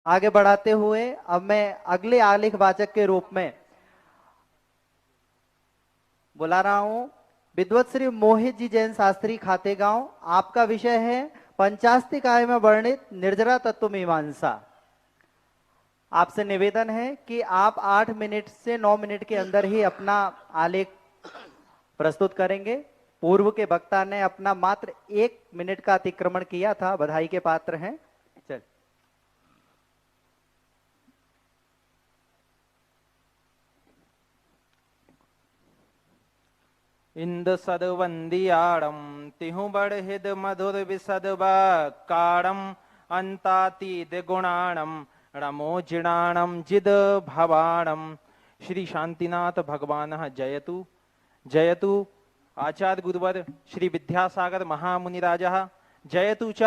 आगे बढ़ाते हुए अब मैं अगले आलेख वाचक के रूप में बुला रहा हूं विद्वत श्री मोहित जी जैन शास्त्री खातेगांव। आपका विषय है पंचास्तिकाय में वर्णित निर्जरा तत्व मीमांसा। आपसे निवेदन है कि आप 8 मिनट से 9 मिनट के अंदर ही अपना आलेख प्रस्तुत करेंगे। पूर्व के वक्ता ने अपना मात्र 1 मिनट का अतिक्रमण किया था, बधाई के पात्र हैं। चल इंद सदवंदियाड़म तिहु बड़हिद मधुर विसद काड़म अंतातीत गुणाणम रमो जिणाणम जिद भवाणम। श्री शांतिनाथ भगवान जयतु जयतु। आचार्य गुरुवर श्री विद्यासागर महामुनिराज जयतु च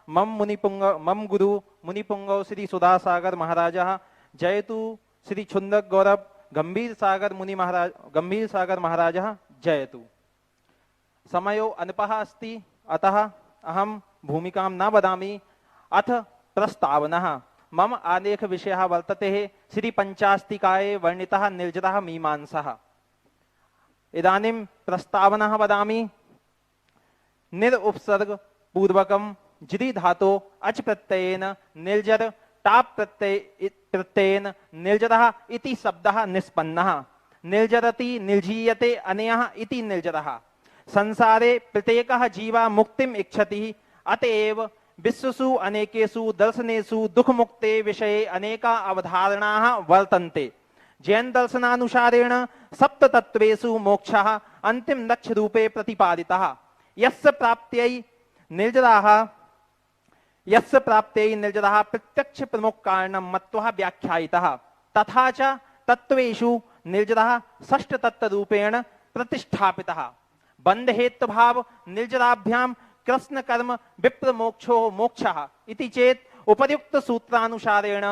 मम गुरु मुनिपुंगव श्री सुधासागर महाराज जयतु। श्री छुंदक गौरव गंभीर सागर महाराज जयतु। समयो अल्पः अस्ति अतः अहम भूमिकां न वदामि। अथ प्रस्तावनः। मम आलेख विषयः वर्तते श्री पंचास्तिकाये वर्णितः निर्जरः मीमांसः। इदानीं प्रस्तावनः वदामि। निर उपसर्ग पूर्वकं जिरि धातो अच प्रत्ययेन निर्जर टाप प्रत्ययेन निर्जरः इति शब्दः निष्पन्नः। निर्जरति निर्जीयते अनयः इति निर्जरः। संसारे प्रत्येकः जीवा मुक्तिम् इच्छति, अतएव विश्वसु अनेकेषु दर्शनेषु दुख मुक्ते विषये अनेका अवधारणाः वर्तन्ते। जैन दर्शनानुसारेण सप्त तत्वेषु मोक्षः अंतिम लक्ष्य रूपे प्रतिपादितः। यस्य प्राप्त्यै निर्जरः प्रत्यक्ष प्रमुख कारणं मत्वा व्याख्यायितः। तथा च तत्वेषु निर्जरः षष्ठ तत्व रूपेण प्रतिष्ठापितः। बंध हेतु भाव निर्जराभ्याम कृष्ण कर्म विप्र मोक्षो मोक्षः इति चेत उपर्युक्त सूत्रानुसारेण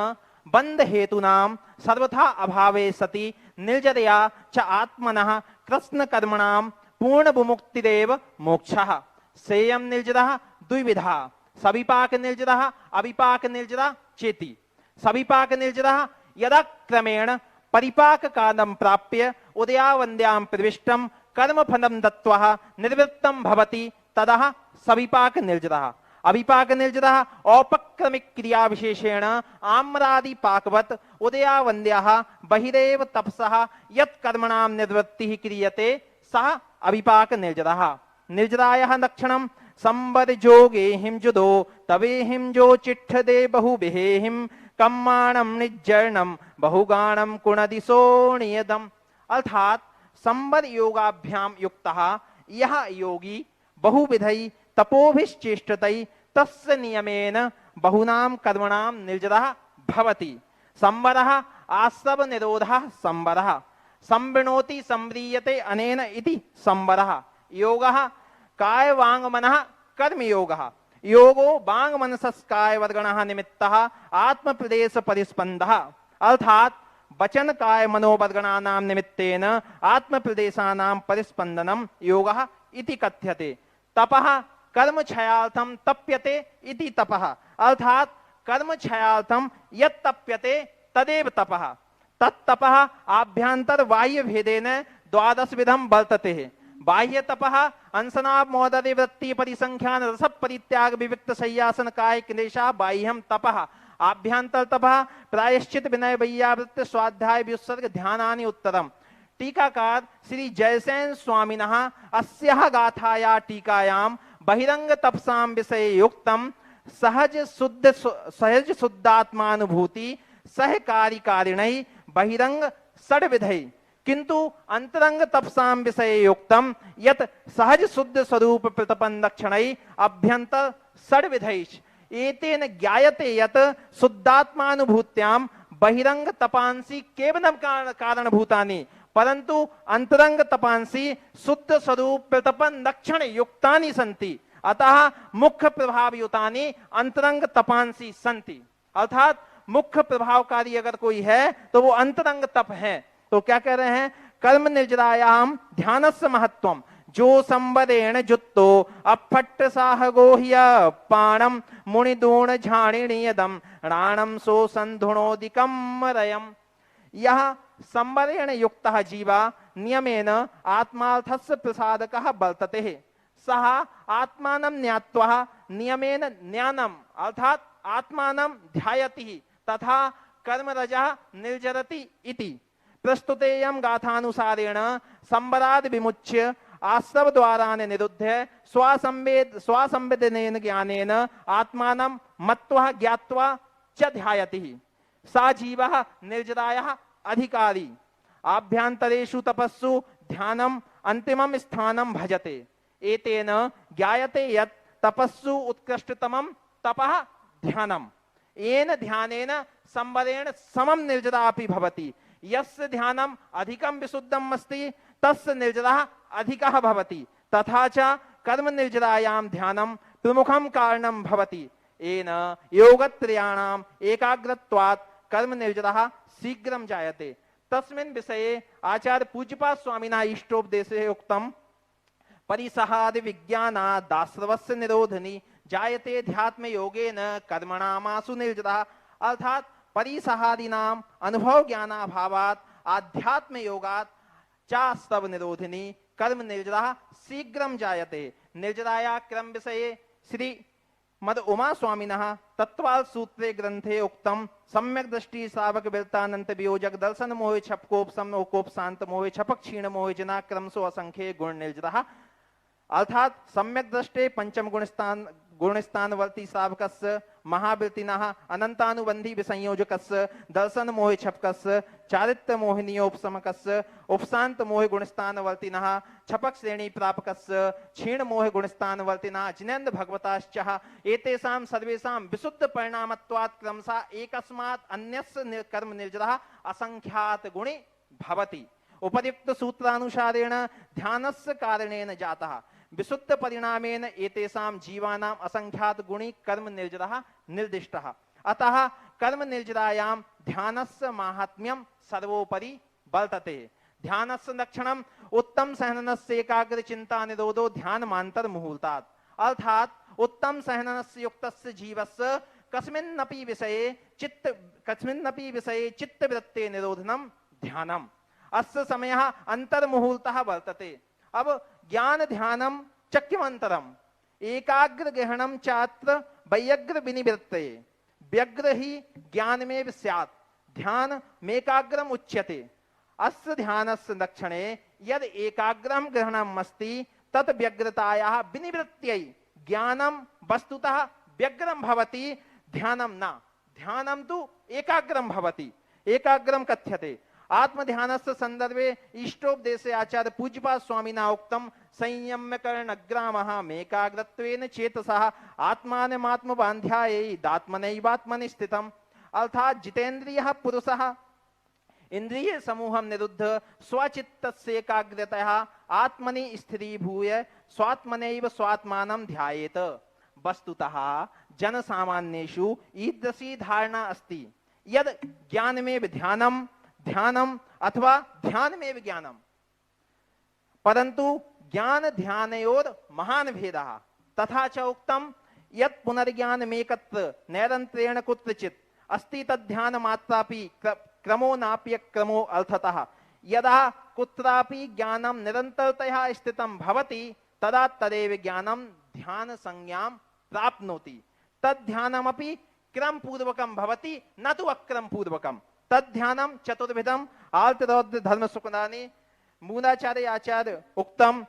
बंध हेतूनां सर्वथा अभावे सति निर्जरया च आत्मनः कृष्ण कर्मणां पूर्ण विमुक्तिरेव मोक्षः। सेयं निर्जरः द्विविधा, सविपाक निर्जरः अविपाक निर्जरः चेति। सविपाक निर्जरः यदा क्रमेण परिपाक कालं प्राप्य उदयावन्द्यां प्रविष्टं कर्म फलं दत्वा निर्वृत्तं भवति तदा सविपाक निर्जरः। अविपाक निर्जरः औपक्रमिक क्रिया विशेषेण आम्रादि पाकवत् उदयावन्द्याः बहिरेव तपसः यत् कर्मणां निर्वृत्तिः क्रियते सः अविपाक निर्जरः। निर्जरायाः लक्षणं संवरजोगे हिंजुदो तवे हिंजो चिट्ठदे बहुबिहेहिं कम्माणं निज्जर्णं बहुगाणं कुणदिशोणियदम्। अर्थात संवर योगाभ्याम युक्तः यह योगी बहुविधै तपोभिश्चेष्टतै तस्य नियमेन बहुनां कर्मणां निर्जरः भवति। संवरः आश्रव निरोधः संवरः। संवृणोति संव्रियते अनेन इति संवरः। योगः काय वांग मनः कर्म योगः। योगो वांग मनसस्काय वर्गणः निमित्तः आत्म प्रदेश परिस्पंदः। अर्थात वचन काय मनोवर्गणानां निमित्तेन आत्म प्रदेशानां परिस्पंदनम योगः इति कथ्यते। तपः कर्म क्षयार्थं तप्यते इति तपः। अर्थात कर्म क्षयार्थं यत् तप्यते तदेव तपः। तत्तपः आभ्यंतर बाह्य भेदेन द्वादश विधम वर्तते। बाह्य तपः अंसनाप मोदरे वृत्ति परिसंख्यान रस परित्याग विविक्त शय्यासन काय क्लेशा बाह्यम तपः। आभ्यंतर तपः प्रायश्चित विनय वैयावृत्त स्वाध्याय व्युत्सर्ग ध्यानानि उत्तरम। टीकाकार श्री जयसेन स्वामिनः अस्याः गाथाया टीकायां बहिरंग तपसां विषये युक्तं सहज शुद्धात्मानुभूति सहकारिकारिणै बहिरंग षड्विधै किंतु अंतरंग तपसां विषये युक्तं यत् सहज शुद्ध स्वरूप प्रतपन लक्षणै अभ्यंतर षड्विधैश्च। एतेन ज्ञायते यत् शुद्धात्मानुभूत्यां बहिरंग तपांसि केवलं कारणभूतानि परंतु अंतरंग तपांसि शुद्ध स्वरूप प्रतपन लक्षण युक्तानि सन्ति। अतः मुख्य प्रभावयुतानि अंतरंग तपांसि सन्ति। अर्थात मुख्य प्रभावकारी अगर कोई है तो वो अंतरंग तप है। तो क्या कह रहे हैं? कर्म निर्जरायाम ध्यानस्य महत्वम। जो संवरेण जुत्तो अफट्ट साहगो ह्य पाणम मुनिदूण झाणिणीयदम राणम सो संधुणोदिकम रयम। यह संवरेण युक्तः जीवा नियमेन आत्मार्थस्य प्रसादकः वर्तते। सः आत्मानं ज्ञात्वा नियमेन ज्ञानम अर्थात आत्मानं ध्यायति तथा कर्मरजः निर्जरति इति। प्रस्तुतेयं गाथानुसारेण संवराद विमुच्य आश्रव द्वारा निरुद्ध स्वसंवेदनेन ज्ञानेन आत्मानं मत्वा ज्ञात्वा च ध्यायति। सा जीवः निर्जरायाः अधिकारी आभ्यन्तरेषु तपस्सु ध्यानम् अंतिमं स्थानं भजते। एतेन ज्ञायते यत् तपस्सु उत्कृष्टतमं तपः ध्यानम्। येन ध्यानेन संवरेण समं निर्जरापि भवति। यस्य ध्यानम् अधिकं विशुद्धम् अस्ति तस्य निर्जरः अधिकः भवति। तथा च कर्म निर्जरायां ध्यानं प्रमुखं कारणं भवति। येन योगत्रयाणाम् एकाग्रत्वात् कर्म निर्जरः शीघ्रं जायते। तस्मिन् विषये आचार्य पूज्यपाद स्वामिना इष्टोपदेशे उक्तम् परिसहादि विज्ञानात् दास्रवस्य निरोधनी जायते ध्यात्म योगेन कर्मणामासु निर्जरः। अर्थात परिसहादीनाम अनुभव ज्ञानाभावात् आध्यात्म योगात् चास्तव निरोधिनी कर्म निर्जरः शीघ्रं जायते। निर्जराया क्रम विषये श्री मद उमा स्वामिनः तत्त्वाल सूत्रे ग्रंथे उक्तम सम्यक दृष्टि श्रावक विरतानंत वियोजक दर्शन मोहे छपकोप समोकोप शांत मोहे छपक क्षीण मोहे जना क्रमशो असंख्य गुण निर्जरः। अर्थात सम्यक दृष्टे पंचम गुणस्थानवर्ती श्रावकस्य महावृत्तिनः अनंतानुबंधी विसंयोजकस्य दर्शन मोहे छपकस्य चारित्र मोहिनीयोपशमकस्य उपशांत मोहे गुणस्थानवर्तिनः छपक श्रेणी प्रापकस्य क्षीण मोहे गुणस्थानवर्तिनः जिनेन्द्र भगवताश्च एतेषां सर्वेषां विशुद्ध परिणामत्वात् क्रमशः एकस्मात् अन्यस्य कर्म निर्जरः असंख्यात गुणे भवति। उपर्युक्त सूत्रानुसारेण ध्यानस्य कारणेन जातः विशुद्ध परिणामेन एतेषां जीवानां असंख्यात गुणी कर्म निर्जरः निर्दिष्टः। अतः कर्म निर्जरायां ध्यानस्य माहात्म्यं सर्वोपरि वर्तते। ध्यानस्य लक्षणम् उत्तम सहननस्य एकाग्र चिंता निरोधो ध्यानमांतर मुहूर्तात्। अर्थात उत्तम सहननस्य युक्तस्य जीवस्य कस्मिन्नपि विषये चित्तवृत्ते निरोधनम ध्यानम्। अस्य समयः अंतर्मुहूर्तः वर्तते। अब ज्ञान ध्यानम चक्यमंतरम एकाग्र ग्रहणम चात्र वैयग्र विनिवृत्ते व्यग्र ही ज्ञान में स्यात् ध्यान मेकाग्रम उच्यते। अस्य ध्यानस्य लक्षणे यद एकाग्रम ग्रहणम अस्ति तत् व्यग्रतायाः विनिवृत्त्यै ज्ञानम वस्तुतः व्यग्रम भवति ध्यानम न। ध्यानम तु एकाग्रम भवति। एकाग्रम कथ्यते। आत्मध्यानस्य संदर्भे इष्टोपदेशे आचार्य पूज्यपाद स्वामिना उक्तम संयम्य कर्णग्रामः मेकाग्रत्वेन चेतसः आत्मानमात्मबान्ध्यायैदात्मनैवात्मनि स्थितम्। अर्थात जितेन्द्रियः पुरुषः इंद्रिय समूहं निरुद्ध स्वचित्तस्य एकाग्रतया आत्मनि स्थिरीभूय स्वात्मनैव स्वात्मानं ध्यायेत। वस्तुतः जनसामान्येषु ईदृशी धारणा अस्ति यद ज्ञानमेव ध्यानम अथवा ध्यानमेव ज्ञानम, परंतु ज्ञान ध्यानयोर महान भेदः। तथा च उक्तम यत् पुनर्ज्ञानमेकत्र नैरंत्रेण कुत्रचित् अस्ति तद्ध्यान मात्रापि क्रमो नाप्य क्रमो अर्थतः। यदा कुत्रापि ज्ञानम निरंतरतया स्थितं भवति तदा तदेव ज्ञानम ध्यान संज्ञां प्राप्नोति। तद्ध्यानमपि क्रम पूर्वकं भवति न तु अक्रम पूर्वकम्। तद्ध्यानम चतुर्विधम आर्तरौद्र धर्म सुखदानि मूलाचार्य आचार्य उक्तम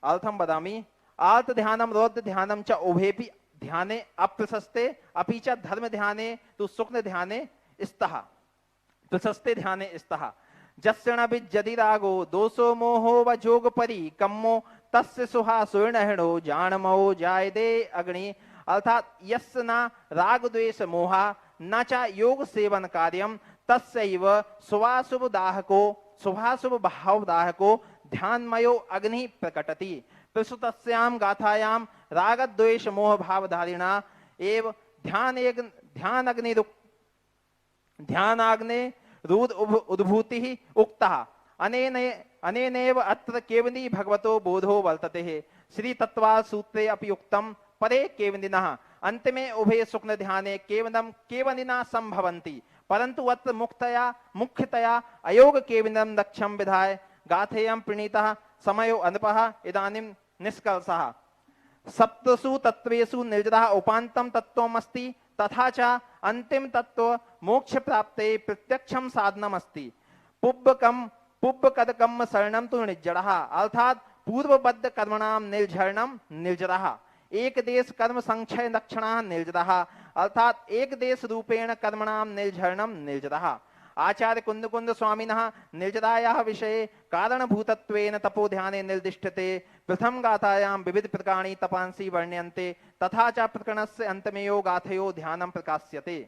अर्थम वदामि। आर्त ध्यानम रौद्र ध्यानम च उभेपि ध्याने अप्रशस्ते अपि च धर्म ध्याने तु सुख्न ध्याने स्तः प्रशस्ते ध्याने स्तः। जस्यण विज्जति रागो दोषो मोहो व जोग परि कम्मो तस्य सुहासुर्णहिणो जानमो जायते अग्नि। अर्थात यस्य न राग द्वेष मोहा न च योग सेवन कार्यम तस्यैव शुभाशुभ भावदाहको ध्यानमयो अग्नि प्रकटति। प्रस्तुतस्यां गाथायां राग द्वेष मोह भावधारिणा एव ध्यानाग्नि रुद्र उद्भूतिः उक्तः। अनेनैव अत्र केवली भगवतो बोधो वर्तते श्री तत्त्वा सूत्रे अपि उक्तं परे केवलिनः अंतिमे उभे सुख्न ध्याने केवलं केवलिना संभवन्ति परंतु अत्र मुख्यतया अयोग केवलं लक्ष्यं विधाय गाथेयं प्रणीतः समयो अनपः इदानीं निष्कर्षः सप्तसु तत्त्वेषु निर्जरः उपान्तं तत्त्वमस्ति तथा च अंतिम तत्त्व मोक्ष प्राप्ते प्रत्यक्षं साधनमस्ति पुब्बकदकम् शरणं तु निर्जरः अर्थात पूर्वबद्ध कर्मणां निर्झरणं निर्जरः एक देश कर्म संक्षय लक्षणः निर्जरः अर्थात एक देश रूपेण कर्मणां निर्झरणं निर्जरः आचार्य कुंद स्वामिनः निर्जरायाः विषये कारणभूतत्वेन तपोध्याने निर्दिष्टते प्रथम गाथायां विविध प्रकाराणि तपांसि वर्ण्यन्ते तथा च प्रकरणस्य अंतमेयो गाथयो ध्यानं प्रकाश्यते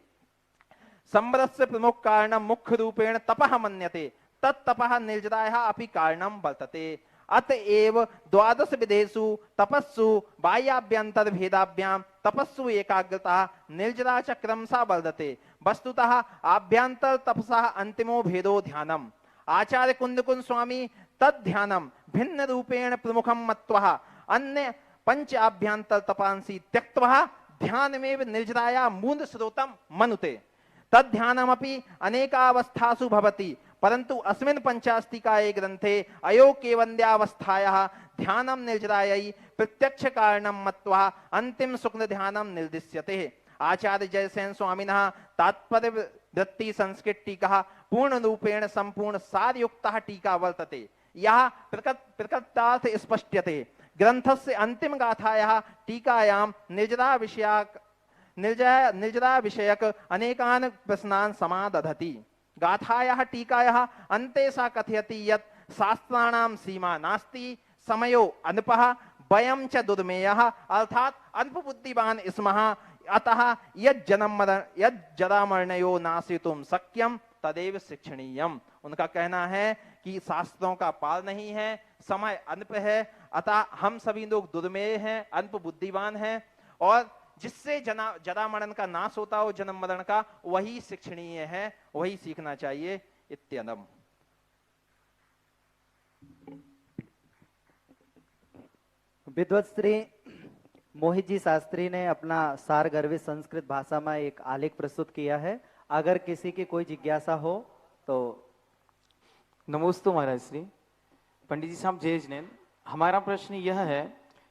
संवरस्य प्रमुख कारणं मुख्य रूपेण तपः मन्यते तत्तपः निर्जरायाः अपि कारणं वर्तते अतएव द्वादश विधेषु तपस्सु बाह्याभ्यंतर भेदाभ्यां तपस्सु एकाग्रता निर्जरा च क्रमशः वर्धते वस्तुतः आभ्यंतर तपसः अंतिमो भेदो ध्यानम आचार्य कुंद स्वामी तद ध्यानम भिन्न रूपेण प्रमुखम मत्वः अन्य पंच आभ्यंतर तपांसि त्यक्त्वा ध्यानमेव निर्जराया मूल स्रोतम मनुते तद ध्यानमपि अनेकावस्थासु भवति परंतु अस्मिन् पंचास्तिकाये ग्रंथे अयोग केवल्यावस्थायाः ध्यानं निर्जरायै प्रत्यक्ष कारणं मत्वा अंतिम सुख्न ध्यानं निर्दिश्यते आचार्य जयसेन स्वामिनः तात्पर्य वृत्ति संस्कृत टीका पूर्ण रूपेण संपूर्ण सारयुक्तः टीका वर्तते यः प्रकृतार्थ स्पष्ट्यते ग्रंथस्य अंतिम गाथायाः टीकायां निर्जरा विषयक अनेकान् प्रश्नान् समादधति गाथायाः टीकायाः अन्ते सा कथयति यत् शास्त्राणां सीमा नास्ति समयो अल्पः वयं च दुर्मेयः अर्थात अल्प बुद्धिवान स्मः अतः यज्जरामरणयो नाशितुं शक्यं तदेव शिक्षणीयम उनका कहना है कि शास्त्रों का पार नहीं है समय अल्प है अतः हम सभी लोग दुर्मेय हैं अल्प बुद्धिवान हैं और जिससे जरा मरण का नाश होता हो जन्म मरण का वही शिक्षणीय है वही सीखना चाहिए इत्यनम विद्वत श्री मोहित जी शास्त्री ने अपना सार गर्वित संस्कृत भाषा में एक आलेख प्रस्तुत किया है अगर किसी की कोई जिज्ञासा हो तो नमोस्तु महाराज श्री पंडित जी साहब जय जैन हमारा प्रश्न यह है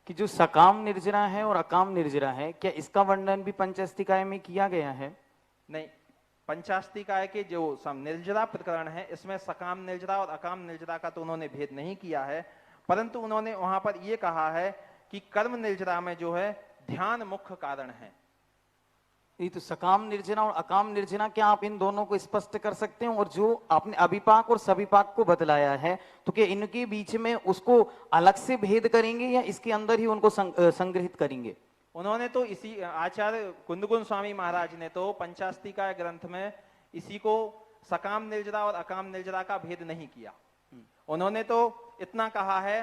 कि जो सकाम निर्जरा है और अकाम निर्जरा है क्या इसका वर्णन भी पंचास्तिकाय में किया गया है नहीं पंचास्तिकाय के जो निर्जरा प्रकरण है इसमें सकाम निर्जरा और अकाम निर्जरा का तो उन्होंने भेद नहीं किया है परंतु उन्होंने वहां पर यह कहा है कि कर्म निर्जरा में जो है ध्यान मुख्य कारण है ये तो सकाम निर्जना और अकाम निर्जना क्या आप इन दोनों को स्पष्ट कर सकते हैं और जो आपने अभिपाक और सविपाक को बतलाया है तो क्या इनके बीच में उसको अलग से भेद करेंगे या इसके अंदर ही उनको संग्रहित करेंगे उन्होंने तो इसी आचार्य कुंदकुंद स्वामी महाराज ने तो पंचास्तिकाय ग्रंथ में इसी को सकाम निर्जरा और अकाम निर्जरा का भेद नहीं किया उन्होंने तो इतना कहा है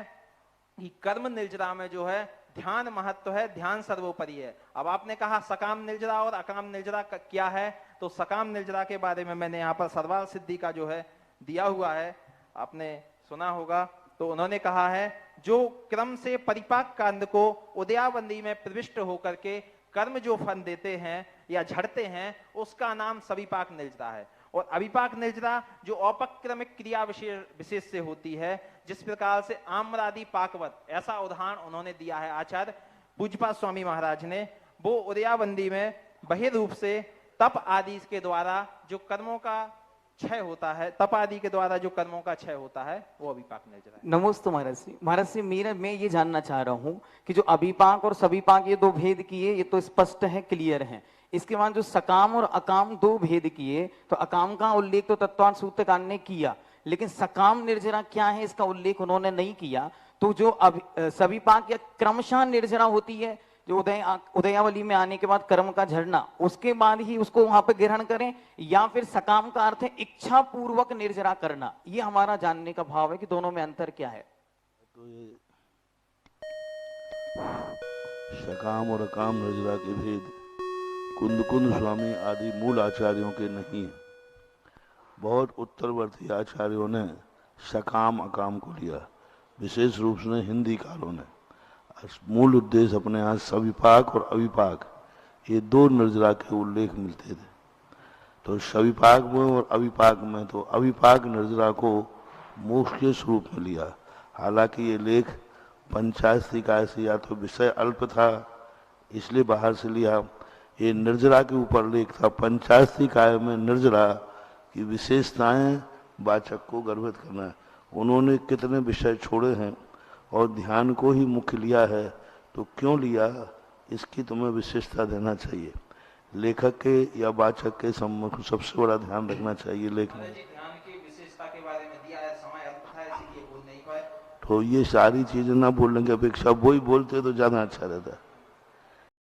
कि कर्म निर्जरा में जो है ध्यान महत्व है ध्यान सर्वोपरि है अब आपने कहा सकाम निर्जरा और अकाम निर्जरा क्या है तो सकाम निर्जरा के बारे में मैंने यहाँ पर सर्वाल सिद्धि का जो है दिया हुआ है आपने सुना होगा तो उन्होंने कहा है जो क्रम से परिपाक कांड को उदयाबंदी में प्रविष्ट होकर के कर्म जो फल देते हैं या झड़ते हैं उसका नाम सविपाक निर्जरा है और अविपाक निर्जरा जो औपक्रमिक क्रिया विशेष से होती है जिस प्रकार से आम्रादि पाकवत ऐसा उदाहरण उन्होंने दिया है आचार्य पूज्यपाद स्वामी महाराज ने वो उदयाबंदी में बहिर् रूप से तप आदि के द्वारा जो कर्मों का क्षय होता है तप आदि के द्वारा जो कर्मों का क्षय होता है वो अभिपाक निर्जरा है नमोस्तु महाराज से मैं ये जानना चाह रहा हूँ कि जो अभिपाक और सविपाक ये दो भेद किए ये तो स्पष्ट है क्लियर है इसके बाद जो सकाम और अकाम दो भेद किए तो अकाम का उल्लेख तो तत्वार्थ सूत्रकार ने किया लेकिन सकाम निर्जरा क्या है इसका उल्लेख उन्होंने नहीं किया तो जो सविपाक या क्रमशः निर्जरा होती है जो उदयावली में आने के बाद कर्म का झरना उसके बाद ही उसको वहां पे ग्रहण करें या फिर सकाम का अर्थ है इच्छा पूर्वक निर्जरा करना ये हमारा जानने का भाव है कि दोनों में अंतर क्या है तो ये सकाम और अकाम निर्जरा के भेद कुंद स्वामी आदि मूल आचार्यों के नहीं है बहुत उत्तरवर्ती आचार्यों ने सकाम अकाम को लिया, विशेष रूप से हिंदी कारों ने। मूल उद्देश्य अपने यहाँ सविपाक और अविपाक ये दो निर्जरा के उल्लेख मिलते थे। तो सविपाक में और अविपाक में तो अविपाक निर्जरा को मोक्ष के स्वरूप में लिया। हालांकि ये लेख पंचास्तिकाय से या तो विषय अल्प था इसलिए बाहर से लिया, ये निर्जरा के ऊपर लेख था। पंचास्तिकाय में निर्जरा की विशेषताएं वाचक को गर्भित करना है। उन्होंने कितने विषय छोड़े हैं और ध्यान को ही मुख्य लिया है, तो क्यों लिया इसकी तुम्हें विशेषता देना चाहिए। लेखक के या वाचक के सम्मुख सबसे बड़ा ध्यान रखना चाहिए लेख में। ध्यान की विशेषता के बारे में दिया है, समय अल्प था इसलिए बोल नहीं पाए। तो ये सारी चीजें ना बोलने की अपेक्षा वही बोलते तो ज्यादा अच्छा रहता है।